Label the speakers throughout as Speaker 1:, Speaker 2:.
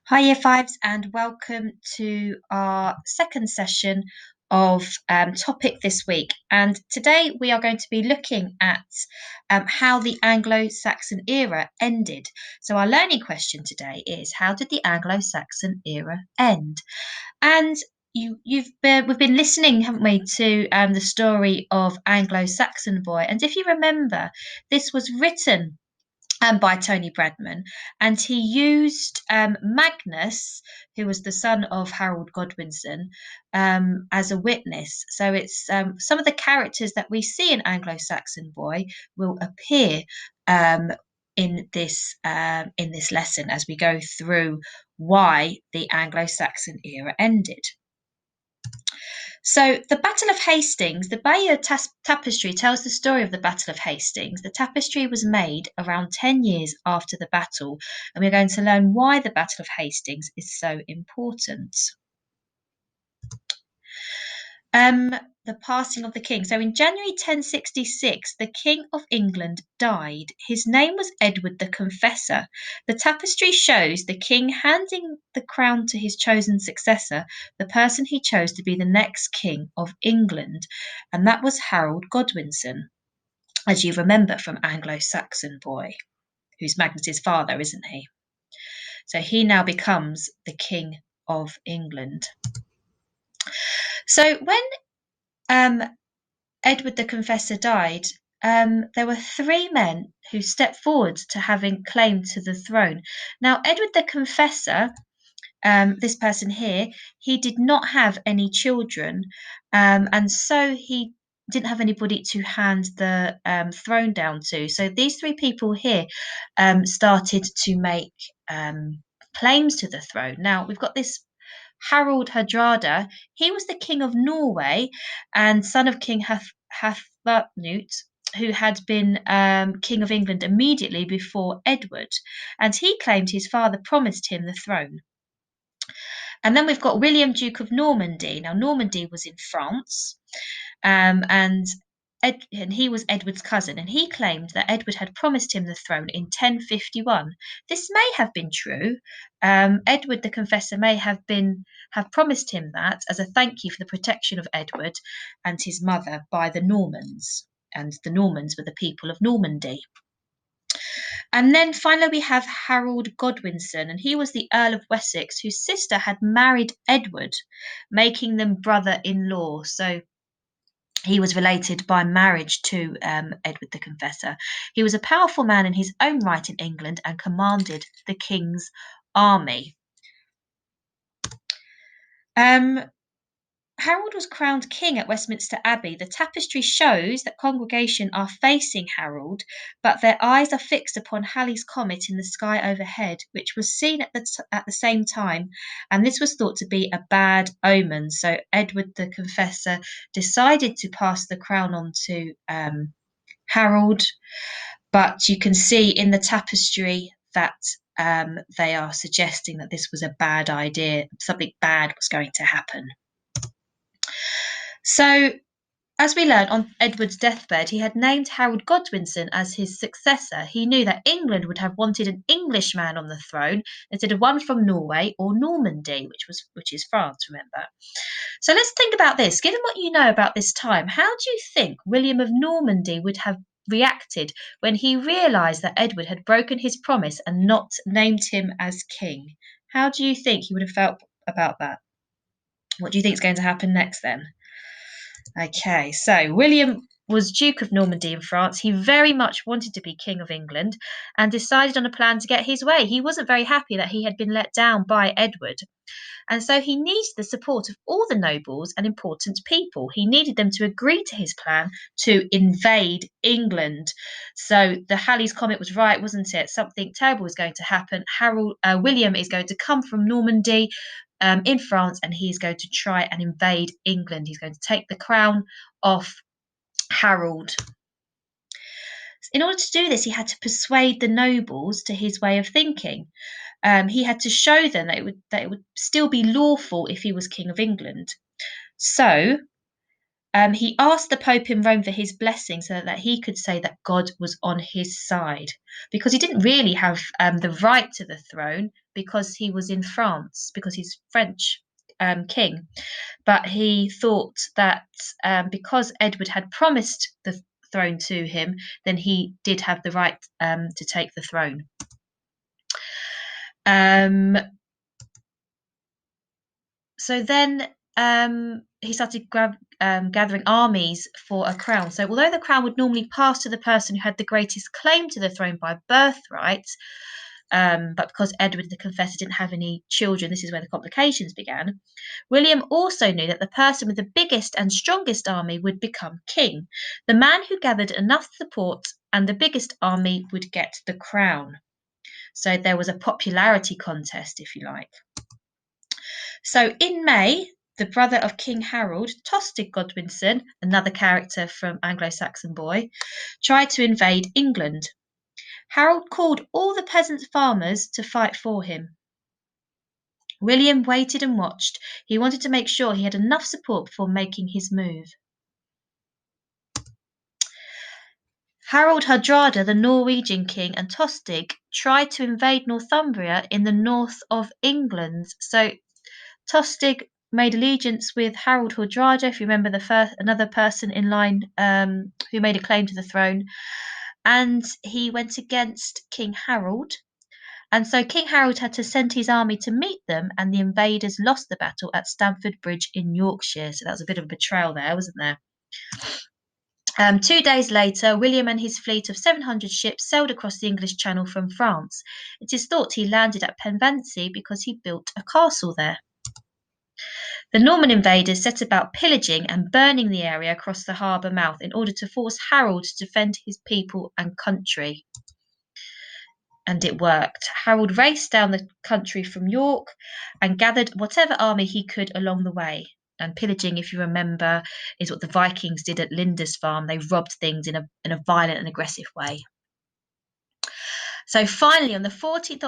Speaker 1: Hi, Year Fives, and welcome to our second session of topic this week. And today we are going to be looking at how the Anglo Saxon era ended. So, our learning question today is: how did the Anglo Saxon era end? And we've been listening, haven't we, to the story of Anglo Saxon boy. And if you remember, this was written by Tony Bradman, and he used Magnus, who was the son of Harold Godwinson, as a witness. So it's some of the characters that we see in Anglo-Saxon Boy will appear um, in this lesson as we go through why the Anglo-Saxon era ended. So, the Battle of Hastings, the Bayeux Tapestry tells the story of the Battle of Hastings. The tapestry was made around 10 years after the battle, and we're going to learn why the Battle of Hastings is so important. Um, the passing of the king. So in January 1066, the King of England died. His name was Edward the Confessor. The tapestry shows the king handing the crown to his chosen successor, the person he chose to be the next King of England, and that was Harold Godwinson, as you remember from Anglo Saxon Boy, who's Magnus's father, isn't he? So he now becomes the King of England. So when um, Edward the Confessor died, there were three men who stepped forward to having claim to the throne. Now, Edward the Confessor, this person here, he did not have any children, and so he didn't have anybody to hand the throne down to. So these three people here started to make claims to the throne. Now, we've got this Harold Hardrada. He was the king of Norway and son of King Hathnut, who had been king of England immediately before Edward, and he claimed his father promised him the throne. And then we've got William, Duke of Normandy. Now, Normandy was in France, and he was Edward's cousin, and he claimed that Edward had promised him the throne in 1051. This may have been true. Edward the Confessor may have promised him that as a thank you for the protection of Edward and his mother by the Normans, and the Normans were the people of Normandy. And then finally, we have Harold Godwinson, and he was the Earl of Wessex, whose sister had married Edward, making them brother in law. So he was related by marriage to Edward the Confessor. He was a powerful man in his own right in England and commanded the king's army. Harold was crowned king at Westminster Abbey. The tapestry shows that congregation are facing Harold, but their eyes are fixed upon Halley's comet in the sky overhead, which was seen at the same time, and this was thought to be a bad omen. So Edward the Confessor decided to pass the crown on to Harold, but you can see in the tapestry that they are suggesting that this was a bad idea, something bad was going to happen. So, as we learn on Edward's deathbed, he had named Harold Godwinson as his successor. He knew that England would have wanted an Englishman on the throne instead of one from Norway or Normandy, which is France, remember. So let's think about this. Given what you know about this time, how do you think William of Normandy would have reacted when he realised that Edward had broken his promise and not named him as king? How do you think he would have felt about that? What do you think is going to happen next then? Okay, so William was Duke of Normandy in France. He very much wanted to be King of England and decided on a plan to get his way. He wasn't very happy that he had been let down by Edward. And so he needed the support of all the nobles and important people. He needed them to agree to his plan to invade England. So the Halley's Comet was right, wasn't it? Something terrible is going to happen. William is going to come from Normandy in France, and he's going to try and invade England. He's going to take the crown off Harold. In order to do this, he had to persuade the nobles to his way of thinking. He had to show them that it would still be lawful if he was King of England. So He asked the Pope in Rome for his blessing so that he could say that God was on his side, because he didn't really have the right to the throne because he was in France, because he's French king. But he thought that because Edward had promised the throne to him, then he did have the right to take the throne. So then he started gathering armies for a crown. So although the crown would normally pass to the person who had the greatest claim to the throne by birthright, but because Edward the Confessor didn't have any children, this is where the complications began. William also knew that the person with the biggest and strongest army would become king. The man who gathered enough support and the biggest army would get the crown. So there was a popularity contest, if you like. So in May, the brother of King Harold, Tostig Godwinson, another character from Anglo Saxon boy, tried to invade England. Harold called all the peasant farmers to fight for him. William waited and watched. He wanted to make sure he had enough support before making his move. Harold Hardrada, the Norwegian king, and Tostig tried to invade Northumbria in the north of England. So Tostig made allegiance with Harold Hardrada, if you remember another person in line who made a claim to the throne, and he went against King Harold. And so King Harold had to send his army to meet them, and the invaders lost the battle at Stamford Bridge in Yorkshire. So that was a bit of a betrayal there, wasn't there? 2 days later, William and his fleet of 700 ships sailed across the English Channel from France. It is thought he landed at Pevensey because he built a castle there. The Norman invaders set about pillaging and burning the area across the harbour mouth in order to force Harold to defend his people and country. And it worked. Harold raced down the country from York and gathered whatever army he could along the way. And pillaging, if you remember, is what the Vikings did at Lindisfarne. They robbed things in a violent and aggressive way. So finally, on the 14th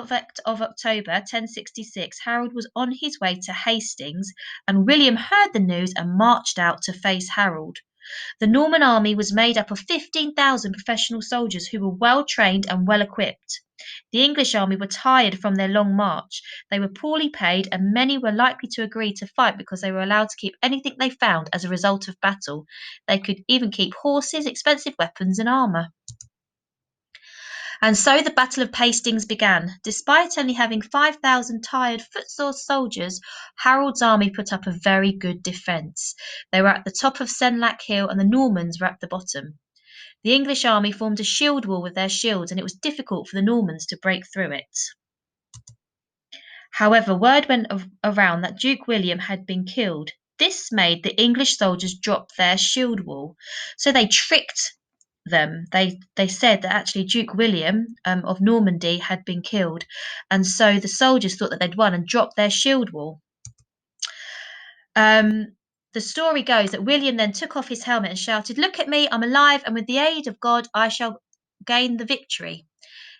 Speaker 1: of October 1066, Harold was on his way to Hastings, and William heard the news and marched out to face Harold. The Norman army was made up of 15,000 professional soldiers who were well trained and well equipped. The English army were tired from their long march. They were poorly paid, and many were likely to agree to fight because they were allowed to keep anything they found as a result of battle. They could even keep horses, expensive weapons, and armour. And so the Battle of Hastings began. Despite only having 5,000 tired, footsore soldiers, Harold's army put up a very good defence. They were at the top of Senlac Hill, and the Normans were at the bottom. The English army formed a shield wall with their shields, and it was difficult for the Normans to break through it. However, word went around that Duke William had been killed. This made the English soldiers drop their shield wall. So they tricked them. They said that actually Duke William of Normandy had been killed, and so the soldiers thought that they'd won and dropped their shield wall. The story goes that William then took off his helmet and shouted, "Look at me, I'm alive, and with the aid of God I shall gain the victory."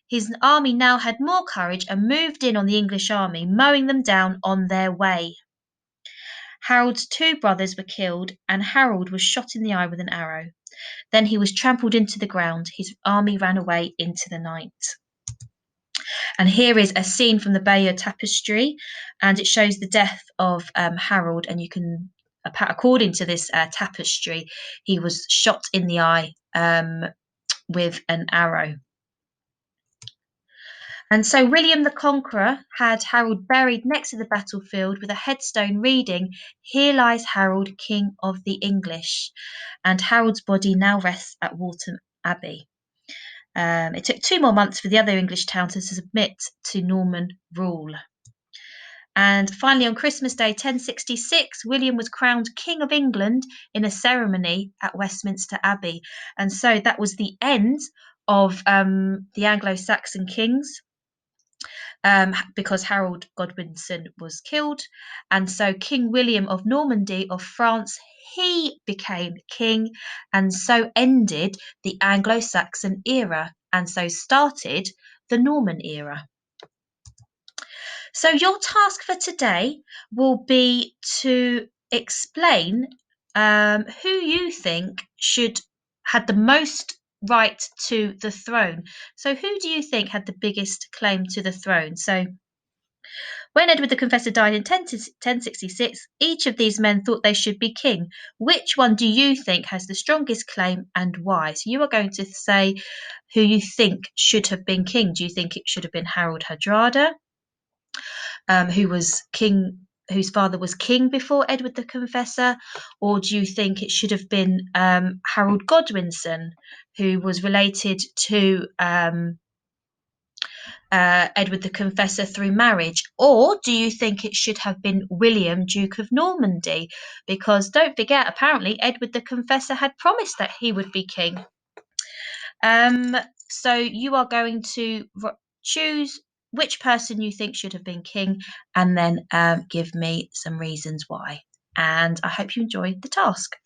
Speaker 1: His army now had more courage and moved in on the English army, mowing them down on their way. Harold's 2 brothers were killed, and Harold was shot in the eye with an arrow. Then he was trampled into the ground. His army ran away into the night. And here is a scene from the Bayeux Tapestry, and it shows the death of Harold. And you can, according to this tapestry, he was shot in the eye with an arrow. And so William the Conqueror had Harold buried next to the battlefield with a headstone reading, "Here lies Harold, King of the English." And Harold's body now rests at Waltham Abbey. It took 2 more months for the other English towns to submit to Norman rule. And finally, on Christmas Day 1066, William was crowned King of England in a ceremony at Westminster Abbey. And so that was the end of the Anglo Saxon kings. Because Harold Godwinson was killed. And so King William of Normandy of France, he became king, and so ended the Anglo-Saxon era, and so started the Norman era. So your task for today will be to explain who you think should had the most right to the throne. So, who do you think had the biggest claim to the throne? So, when Edward the Confessor died in 1066, each of these men thought they should be king. Which one do you think has the strongest claim and why? So, you are going to say who you think should have been king. Do you think it should have been Harold Hardrada, who was king, whose father was king before Edward the Confessor, or do you think it should have been Harold Godwinson, who was related to Edward the Confessor through marriage, or do you think it should have been William, Duke of Normandy? Because don't forget, apparently Edward the Confessor had promised that he would be king. So you are going to choose which person you think should have been king, and then give me some reasons why. And I hope you enjoyed the task.